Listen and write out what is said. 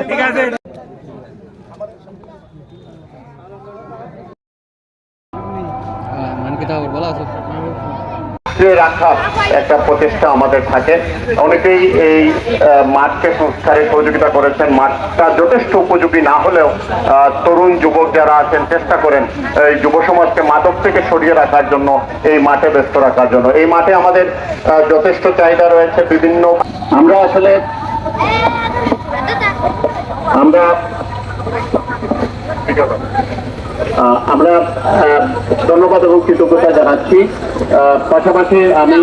ঠিক আছে রাখা একটা প্রচেষ্টা আমাদের থাকে। অনেকেই এই মাঠকে সংস্কারে সহযোগিতা করেছেন। মাঠটা যথেষ্ট উপযোগী না হলেও তরুণ যুবক যারা আছেন চেষ্টা করেন এই যুব সমাজকে মাদক থেকে সরিয়ে রাখার জন্য, এই মাঠে ব্যস্ত রাখার জন্য। এই মাঠে আমাদের যথেষ্ট চাহিদা রয়েছে বিভিন্ন। আমরা আসলে আমরা ধন্যবাদ এবং কৃতজ্ঞতা জানাচ্ছি। পাশাপাশি আমি